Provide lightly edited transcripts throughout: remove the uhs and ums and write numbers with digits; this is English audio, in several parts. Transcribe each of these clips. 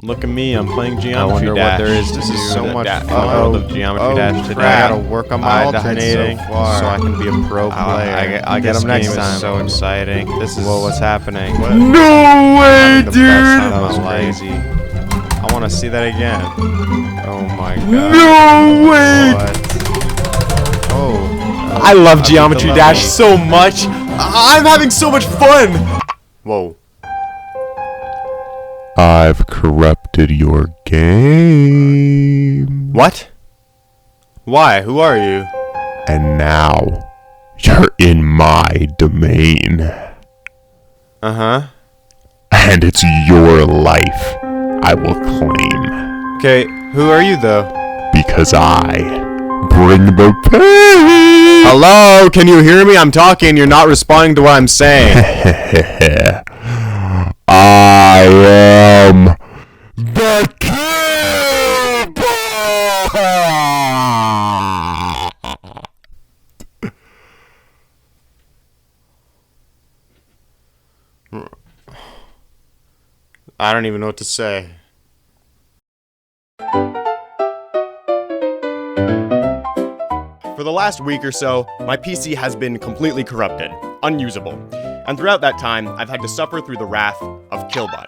Look at me, I'm playing Geometry I wonder Dash. what there is to This do is so with much that fun. world of Geometry Dash today. I gotta work on my alternating so far. so I can be a pro player. I get This them next game time. is so exciting. This is Whoa, what's happening? no way, dude! That That was was crazy. I want to see that again. Oh my god. No way! What? Oh. I love beat Geometry the Dash level. so much. I'm having so much fun. Whoa. I've corrupted your game. What? Why? Who are you? And now, you're in my domain. Uh-huh. And it's your life I will claim. Okay, who are you though? Because I bring the pain. Hello? Can you hear me? I'm talking. You're not responding to what I'm saying. I am the Killbot! I don't even know what to say. For the last week or so, my PC has been completely corrupted, unusable. And throughout that time, I've had to suffer through the wrath of Killbot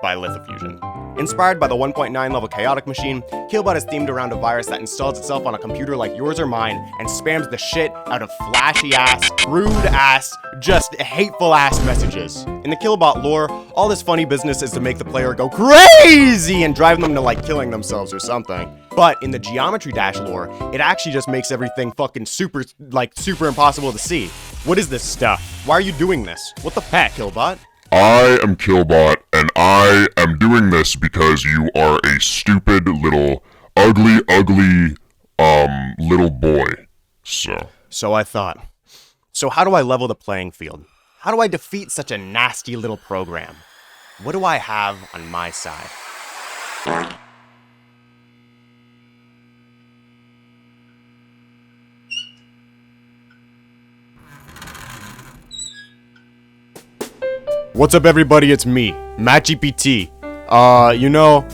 by Lithofusion. Inspired by the 1.9 level chaotic machine, Killbot is themed around a virus that installs itself on a computer like yours or mine and spams the shit out of flashy ass, rude ass, just hateful ass messages. In the Killbot lore, all this funny business is to make the player go crazy and drive them to like killing themselves or something. But in the Geometry Dash lore, it actually just makes everything fucking super impossible to see. What is this stuff? Why are you doing this? What the heck, Killbot? I am Killbot, and I am doing this because you are a stupid little, ugly, little boy. So I thought. So how do I level the playing field? How do I defeat such a nasty little program? What do I have on my side? What's up everybody, it's me, MattGPT. You know,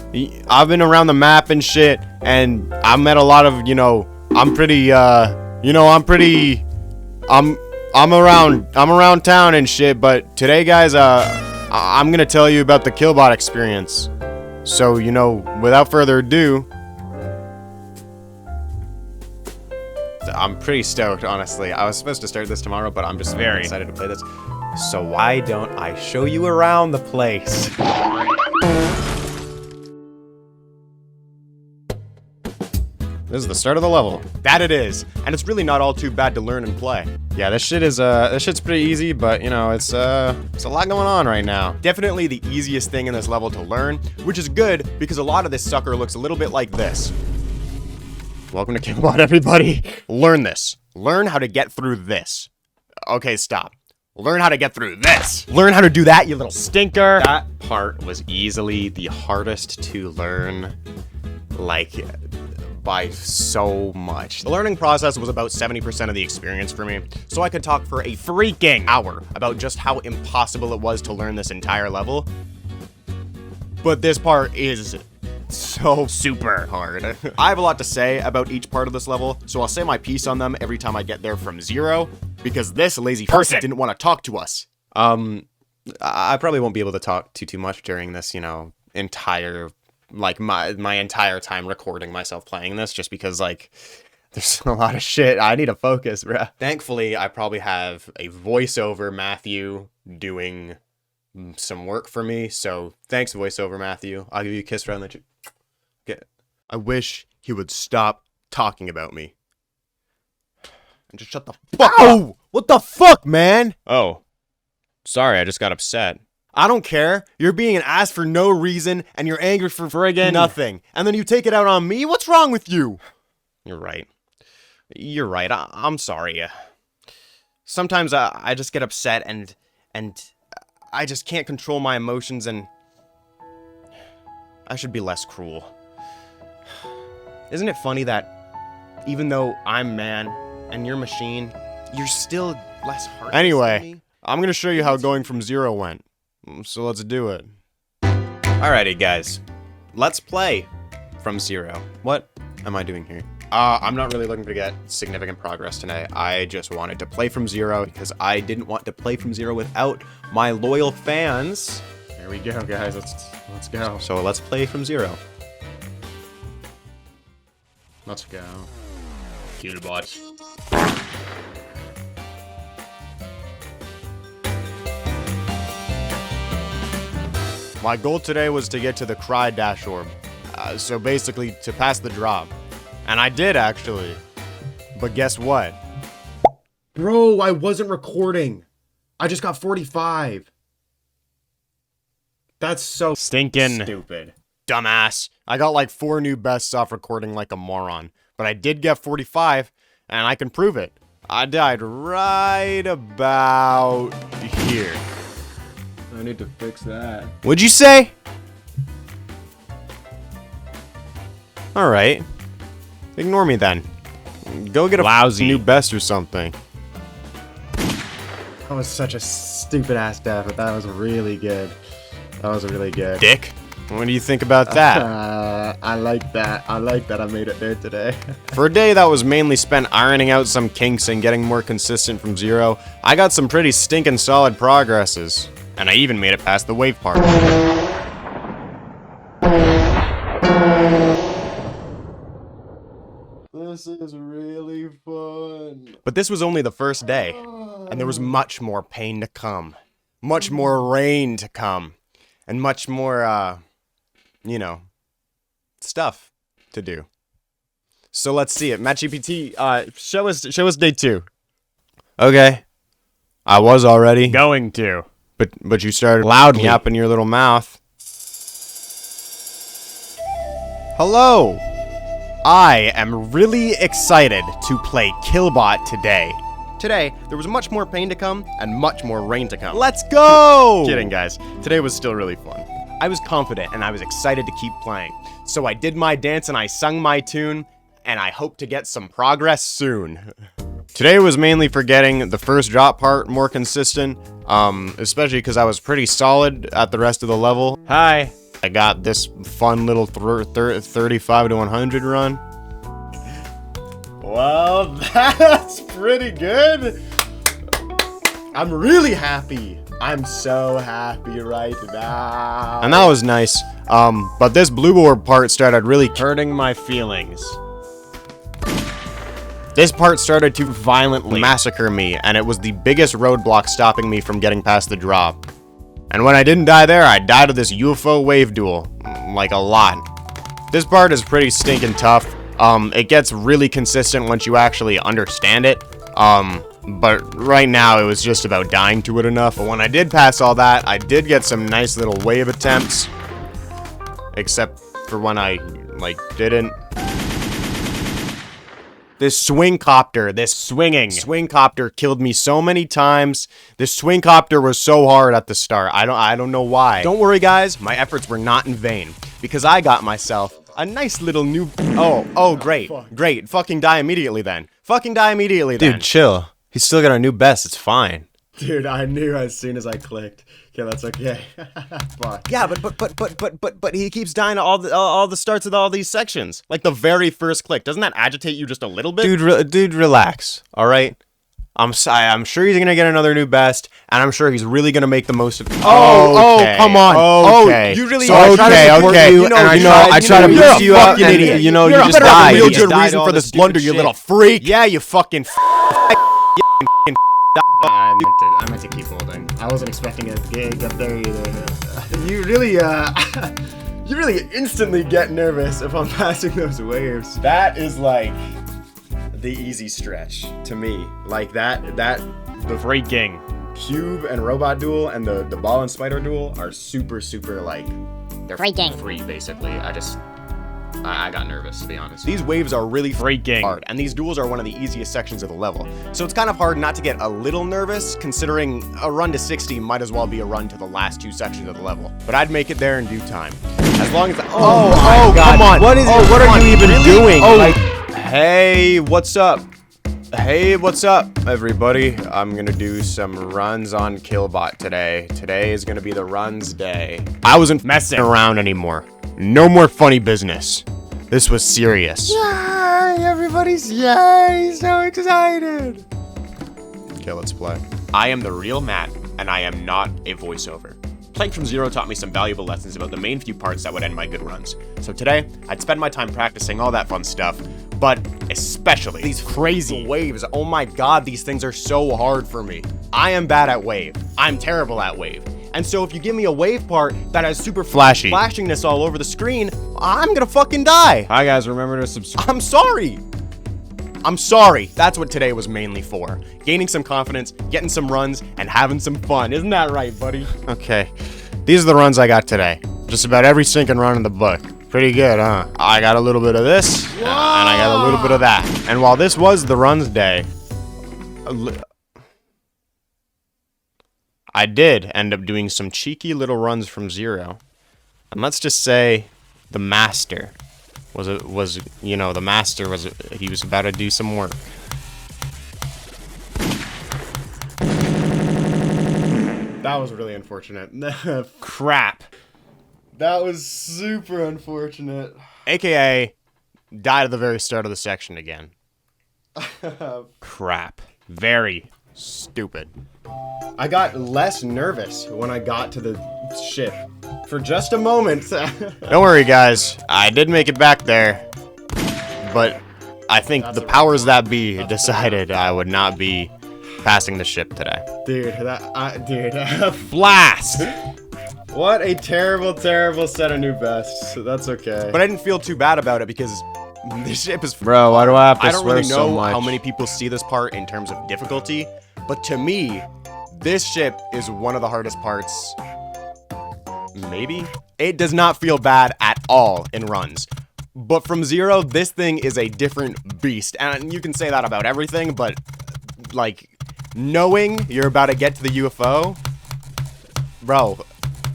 I've been around the map and shit, and I met a lot of, I'm around town and shit, but today guys, I'm gonna tell you about the Killbot experience. So, without further ado, I'm pretty stoked, honestly. I was supposed to start this tomorrow, but I'm just very excited to play this. So why don't I show you around the place? This is the start of the level. That it is, and it's really not all too bad to learn and play. Yeah, this shit's pretty easy, but it's a lot going on right now. Definitely the easiest thing in this level to learn, which is good because a lot of this sucker looks a little bit like this. Welcome to Killbot, everybody. Learn this. Learn how to get through this. Okay, stop. Learn how to get through this. Learn how to do that, you little stinker. That part was easily the hardest to learn, by so much. The learning process was about 70% of the experience for me, so I could talk for a freaking hour about just how impossible it was to learn this entire level. But this part is so super hard. I have a lot to say about each part of this level, so I'll say my piece on them every time I get there from zero, because this lazy person didn't want to talk to us. I probably won't be able to talk too much during this, entire, my entire time recording myself playing this, just because, there's a lot of shit. I need to focus, bruh. Thankfully, I probably have a voiceover Matthew doing some work for me, so thanks, voiceover Matthew. I'll give you a kiss around the cheek. Okay. I wish he would stop talking about me. And just shut the fuck up! What the fuck, man? Oh. Sorry, I just got upset. I don't care. You're being an ass for no reason, and you're angry for friggin' nothing. And then you take it out on me? What's wrong with you? You're right. You're right. I'm sorry. Sometimes I just get upset and I just can't control my emotions, and I should be less cruel. Isn't it funny that even though I'm man and you're machine, you're still less heartless than me? I'm gonna show you how going from zero went. So let's do it. Alrighty guys, let's play from zero. What am I doing here? I'm not really looking to get significant progress today. I just wanted to play from zero because I didn't want to play from zero without my loyal fans. There we go, guys. Let's go. So let's play from zero. Let's go. Killbot. My goal today was to get to the Cry Dash Orb. So basically, to pass the drop. And I did, actually. But guess what? Bro, I wasn't recording. I just got 45. That's so Stinking. stupid. Dumbass. I got like 4 new bests off recording like a moron. But I did get 45, and I can prove it. I died right about here. I need to fix that. What'd you say? Alright. Ignore me then. Go get a Lousy. new best or something. That was such a stupid ass death, but that was really good. That was really good. Dick? What do you think about that? I like that. I like that I made it there today. For a day that was mainly spent ironing out some kinks and getting more consistent from zero, I got some pretty stinking solid progresses. And I even made it past the wave part. This is really fun. But this was only the first day, and there was much more pain to come. Much more rain to come. And much more, you know, stuff to do. So let's see it. MatchGPT, show us day 2. Okay. I was already going to. But you started loudly yapping your little mouth. Hello! I am really excited to play Killbot today. Today, there was much more pain to come and much more rain to come. Let's go! Kidding, guys. Today was still really fun. I was confident and I was excited to keep playing. So I did my dance and I sung my tune, and I hope to get some progress soon. Today was mainly for getting the first drop part more consistent, especially because I was pretty solid at the rest of the level. Hi! I got this fun little 35 to 100 run. Well, that's pretty good. I'm really happy. I'm so happy right now. And that was nice. But this blue orb part started really hurting my feelings. This part started to violently massacre me, and it was the biggest roadblock stopping me from getting past the drop. And when I didn't die there, I died to this UFO wave duel. Like, a lot. This part is pretty stinking tough. It gets really consistent once you actually understand it. But right now, it was just about dying to it enough. But when I did pass all that, I did get some nice little wave attempts. Except for when I, like, didn't. This swing copter, this swing copter killed me so many times. This swing copter was so hard at the start. I don't know why. Don't worry, guys. My efforts were not in vain, because I got myself a nice little new. Oh, great, great. Fucking die immediately then. Fucking die immediately then. Dude, chill. He's still got a new best. It's fine. Dude, I knew as soon as I clicked. Okay, that's okay. Fuck. Yeah, but he keeps dying to all the starts of all these sections. Like the very first click. Doesn't that agitate you just a little bit? Dude, relax. All right. I'm sure he's gonna get another new best, and I'm sure he's really gonna make the most of it. Oh, come on. Okay. Oh, you really. So I try to support you, and I try to boost you up, and idiot. you just died. Real You just good reason for this blunder, you little freak. Yeah, you fucking. I meant to keep holding. I wasn't expecting a gig up there either. You really instantly get nervous if I'm passing those waves. That is like the easy stretch to me. Like the Freaking. cube and robot duel and the ball and spider duel are super like they're Freaking. free basically. I got nervous, to be honest. These waves are really freaking hard, and these duels are one of the easiest sections of the level. So it's kind of hard not to get a little nervous, considering a run to 60 might as well be a run to the last 2 sections of the level. But I'd make it there in due time. As long as Oh, God. come on. What is What are you even doing? Oh, Like, hey, what's up? Hey, what's up, everybody? I'm gonna do some runs on Killbot today. Today is gonna be the runs day. I wasn't messing around anymore. No more funny business. This was serious. Yay! Everybody's yay! So excited! Okay, let's play. I am the real Matt, and I am not a voiceover. Playing from zero taught me some valuable lessons about the main few parts that would end my good runs. So today, I'd spend my time practicing all that fun stuff, but especially these crazy waves. Oh my god, these things are so hard for me. I am bad at wave. I'm terrible at wave. And so if you give me a wave part that has super flashiness all over the screen, I'm gonna fucking die. Hi guys, remember to subscribe. I'm sorry. I'm sorry. That's what today was mainly for. Gaining some confidence, getting some runs, and having some fun. Isn't that right, buddy? Okay. These are the runs I got today. Just about every sinking run in the book. Pretty good, huh? I got a little bit of this, and I got a little bit of that. And while this was the runs day, I did end up doing some cheeky little runs from zero. And let's just say the master he was about to do some work. That was really unfortunate. Crap. That was super unfortunate. AKA, died at the very start of the section again. Crap. Very stupid. I got less nervous when I got to the ship. For just a moment. Don't worry, guys. I did make it back there. But I think the powers that be decided I would not be passing the ship today. Dude, Blast! what a terrible, terrible set of new bests. That's okay. But I didn't feel too bad about it because this ship is... Bro, why do I have to I don't swear really so know much? how many people see this part in terms of difficulty, but to me, this ship is one of the hardest parts. Maybe? It does not feel bad at all in runs. But from zero, this thing is a different beast. And you can say that about everything, but like knowing you're about to get to the UFO, bro,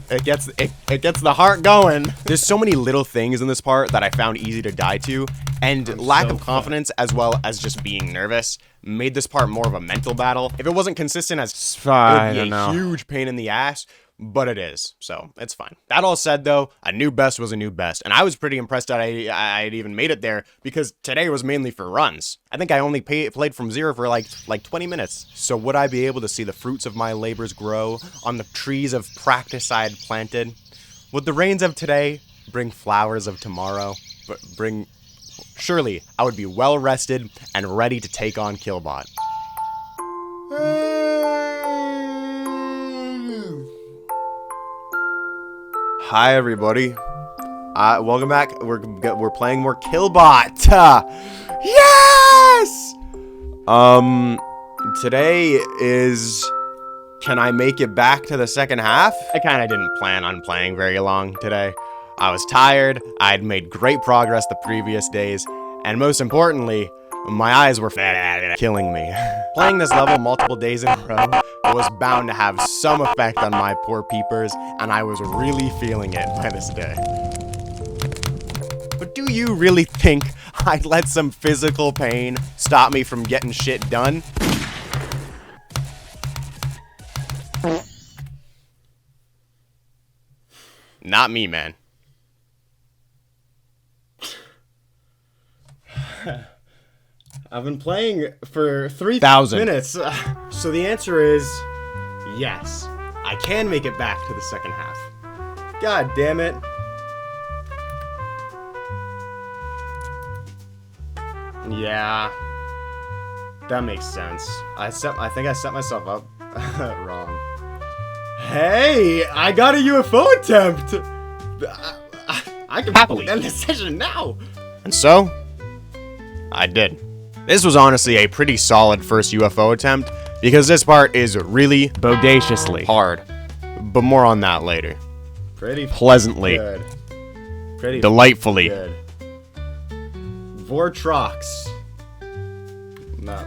it gets the heart going. There's so many little things in this part that I found easy to die to, and lack of confidence as well as just being nervous made this part more of a mental battle. If it wasn't consistent as it would be a huge pain in the ass, but it is, so it's fine. That all said though, a new best was a new best, and I was pretty impressed that I'd even made it there because today was mainly for runs. I think I only played from zero for like 20 minutes. So would I be able to see the fruits of my labors grow on the trees of practice I had planted? Would the rains of today bring flowers of tomorrow? Surely I would be well rested and ready to take on Killbot. Hi everybody. Welcome back. We're playing more Killbot. Yes! Today is, can I make it back to the second half? I kind of didn't plan on playing very long today. I was tired, I'd made great progress the previous days, and most importantly, my eyes were killing me. Playing this level multiple days in a row was bound to have some effect on my poor peepers, and I was really feeling it by this day. But do you really think I'd let some physical pain stop me from getting shit done? Not me, man. I've been playing for 3,000 minutes. So the answer is yes. I can make it back to the second half. God damn it. Yeah. That makes sense. I think I set myself up wrong. Hey, I got a UFO attempt. I can happily end the session now. And so, I did. This was honestly a pretty solid first UFO attempt, because this part is really bodaciously hard. But more on that later. Pretty pleasantly. Good. Pretty delightfully. Good. Vortrox. No.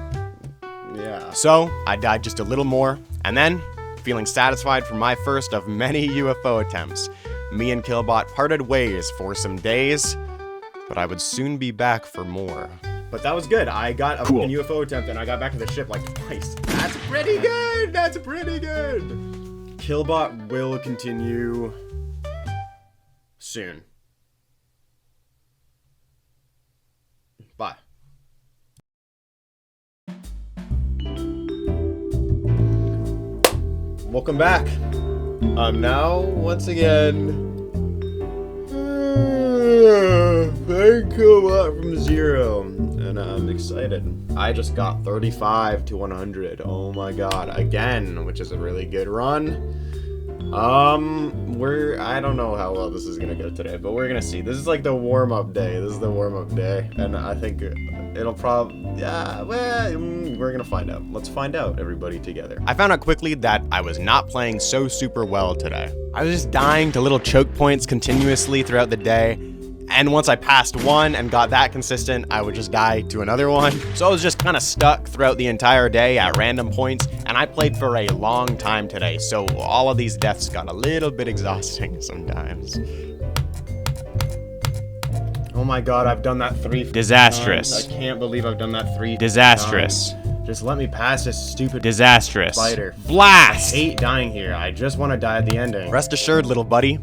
Yeah. So, I died just a little more, and then, feeling satisfied for my first of many UFO attempts, me and Killbot parted ways for some days, but I would soon be back for more. But that was good. I got a fucking UFO attempt and I got back to the ship like twice. That's pretty good. That's pretty good. Killbot will continue soon. Bye. Welcome back. I'm now, once again, playing Killbot from 0, and I'm excited. I just got 35 to 100. Oh my god, again, which is a really good run. I don't know how well this is gonna go today, but we're gonna see. This is like the warm-up day. This is the warm-up day, and I think it'll probably, yeah, well, we're gonna find out. Let's find out, everybody, together. I found out quickly that I was not playing so super well today. I was just dying to little choke points continuously throughout the day, and once I passed one and got that consistent, I would just die to another one. So I was just kind of stuck throughout the entire day at random points, and I played for a long time today, so all of these deaths got a little bit exhausting sometimes. Oh my god, I've done that 3 Disastrous. times. I can't believe I've done that 3 Disastrous. times. Just let me pass this stupid Disastrous. spider. Blast! I hate dying here. I just want to die at the ending. Rest assured, little buddy,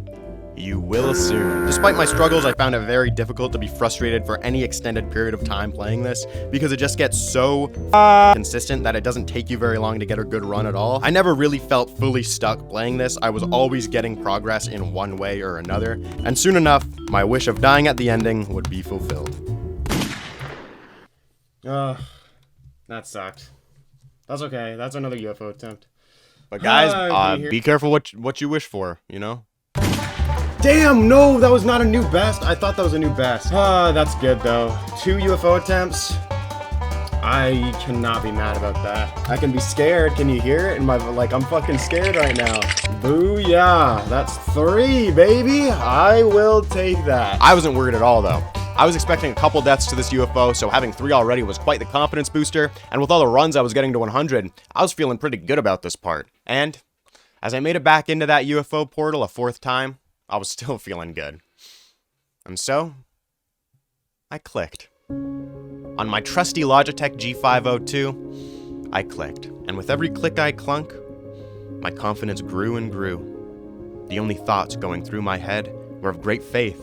you will soon. Despite my struggles, I found it very difficult to be frustrated for any extended period of time playing this, because it just gets so consistent that it doesn't take you very long to get a good run at all. I never really felt fully stuck playing this. I was always getting progress in one way or another, and soon enough, my wish of dying at the ending would be fulfilled. That sucked. That's okay. That's another UFO attempt. But guys, be careful what you wish for, you know? Damn, no, that was not a new best. I thought that was a new best. That's good though. 2 UFO attempts. I cannot be mad about that. I can be scared. Can you hear it? I'm fucking scared right now. Booyah. That's 3, baby. I will take that. I wasn't worried at all though. I was expecting a couple deaths to this UFO, so having 3 already was quite the confidence booster, and with all the runs I was getting to 100, I was feeling pretty good about this part. And as I made it back into that UFO portal a 4th time, I was still feeling good. And so, I clicked. On my trusty Logitech G502, I clicked. And with every click I clunk, my confidence grew and grew. The only thoughts going through my head were of great faith,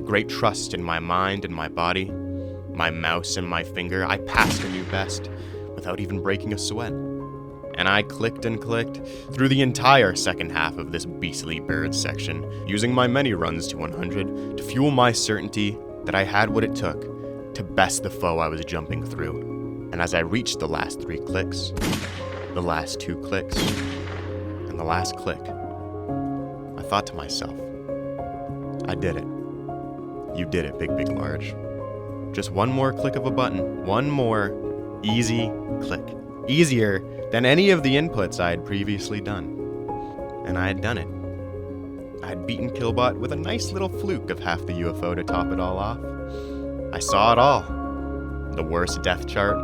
great trust in my mind and my body, my mouse and my finger. I passed a new best without even breaking a sweat. And I clicked and clicked through the entire second half of this beastly bird section, using my many runs to 100 to fuel my certainty that I had what it took to best the foe I was jumping through. And as I reached the last 3 clicks, the last 2 clicks, and the last click, I thought to myself, I did it. You did it, big, big, large. Just one more click of a button, one more easy click. Easier than any of the inputs I had previously done. And I had done it. I had beaten Killbot with a nice little fluke of half the UFO to top it all off. I saw it all. The worst death chart,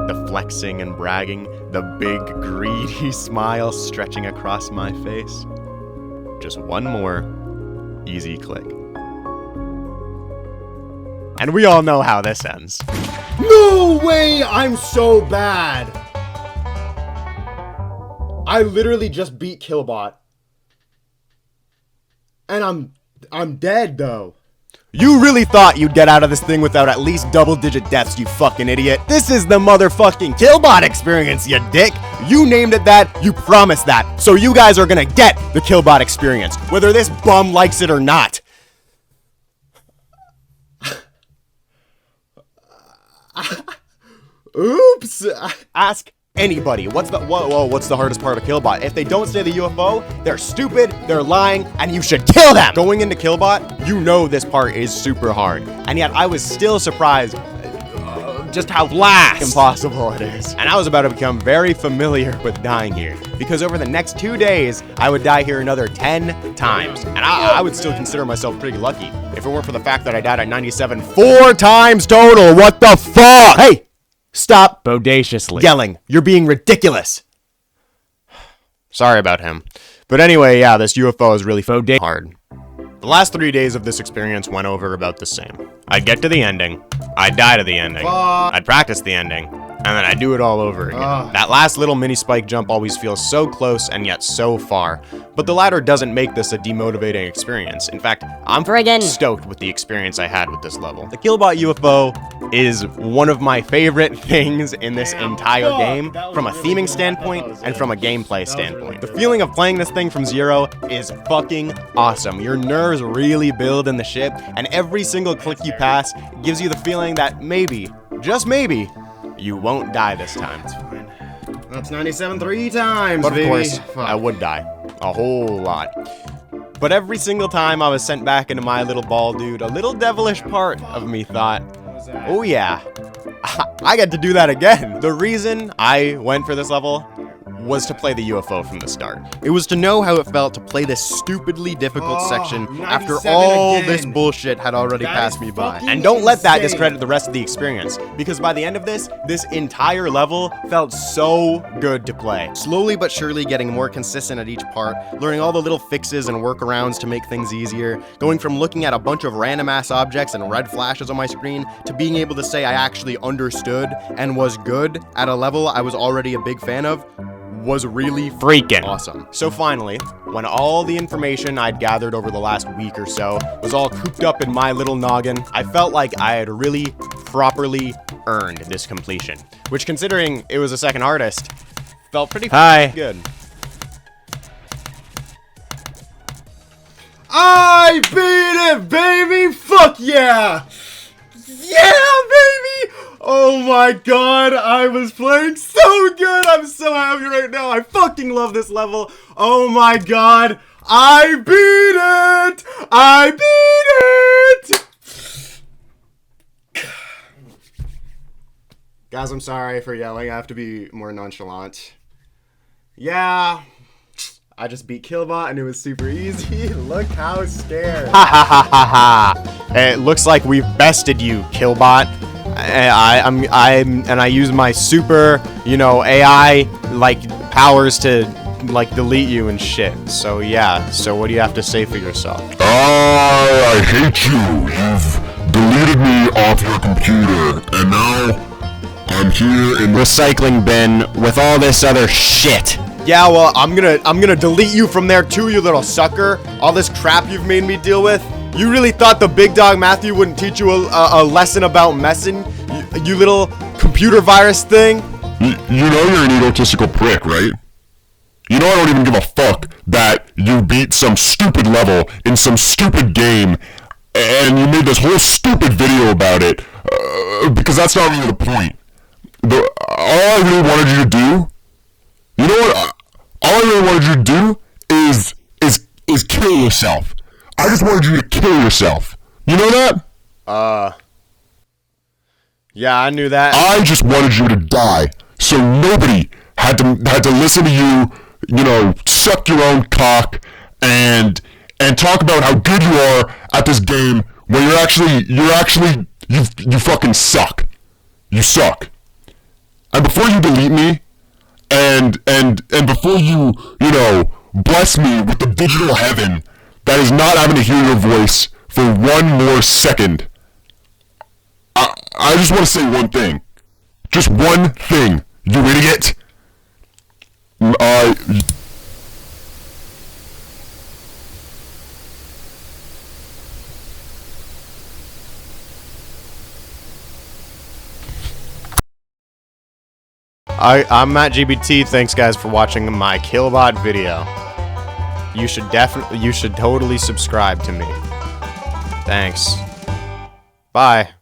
the flexing and bragging, the big greedy smile stretching across my face. Just one more easy click. And we all know how this ends. No way! I'm so bad! I literally just beat Killbot. And I'm dead though. You really thought you'd get out of this thing without at least double-digit deaths, you fucking idiot. This is the motherfucking Killbot experience, you dick. You named it that, you promised that. So you guys are gonna get the Killbot experience, whether this bum likes it or not. Oops! Ask anybody. What's the hardest part of Killbot? If they don't say the UFO, they're stupid, they're lying, and you should kill them! Going into Killbot, you know this part is super hard. And yet I was still surprised just how impossible it is. And I was about to become very familiar with dying here, because over the next 2 days, I would die here another 10 times. And I would still consider myself pretty lucky, if it weren't for the fact that I died at 97 4 times total. What the fuck? Hey! Stop bodaciously yelling. You're being ridiculous. Sorry about him. But anyway, yeah, this UFO is really hard. The last 3 days of this experience went over about the same. I'd get to the ending. I'd die to the ending. I'd practice the ending. and then I do it all over again. That last little mini spike jump always feels so close and yet so far. But the ladder doesn't make this a demotivating experience. In fact, I'm Friggin' stoked with the experience I had with this level. The Killbot UFO is one of my favorite things in this entire game, from a theming standpoint and from a gameplay standpoint. The feeling of playing this thing from zero is fucking awesome. Your nerves really build in the ship, and every single click you pass gives you the feeling that maybe, just maybe, you won't die this time. That's 97 3 times, But of baby. course, Fuck. I would die. A whole lot. But every single time I was sent back into my little ball dude, a little devilish part of me thought, oh yeah, I get to do that again. The reason I went for this level was to play the UFO from the start. It was to know how it felt to play this stupidly difficult section after 97 all again. this bullshit had already That passed is me by. fucking And don't let that insane. discredit the rest of the experience, because by the end of this entire level felt so good to play. Slowly but surely getting more consistent at each part, learning all the little fixes and workarounds to make things easier, going from looking at a bunch of random ass objects and red flashes on my screen to being able to say I actually understood and was good at a level I was already a big fan of, was really freaking awesome. So finally, when all the information I'd gathered over the last week or so was all cooped up in my little noggin, I felt like I had really properly earned this completion, which, considering it was a second artist, felt pretty good. I beat it, baby! Fuck yeah! Yeah, baby! Oh my god, I was playing so good! I'm so happy right now. I fucking love this level. Oh my god, I beat it! I beat it! Guys, I'm sorry for yelling. I have to be more nonchalant. Yeah, I just beat Killbot and it was super easy. Look how scared. Ha ha ha ha ha! It looks like we've bested you, Killbot. I use my super, AI like powers to like delete you and shit. So yeah. So what do you have to say for yourself? I hate you. You've deleted me off your computer, and now I'm here in the Recycling bin with all this other shit. Yeah, well, I'm gonna delete you from there too, you little sucker. All this crap you've made me deal with. You really thought the big dog Matthew wouldn't teach you a lesson about messing? You little computer virus thing? You know you're an egotistical prick, right? You know I don't even give a fuck that you beat some stupid level in some stupid game, and you made this whole stupid video about it, because that's not really the point. All I really wanted you to do, you know what? All I really wanted you to do is kill yourself. I just wanted you to kill yourself. You know that? Yeah, I knew that. I just wanted you to die, so nobody had to listen to you, suck your own cock and talk about how good you are at this game when you fucking suck. You suck. And before you delete me, and before you bless me with the digital heaven that is not having to hear your voice for one more second, I just want to say one thing. Just one thing, you idiot. I'm Matt GBT. Thanks guys for watching my Killbot video. You should totally subscribe to me. Thanks. Bye.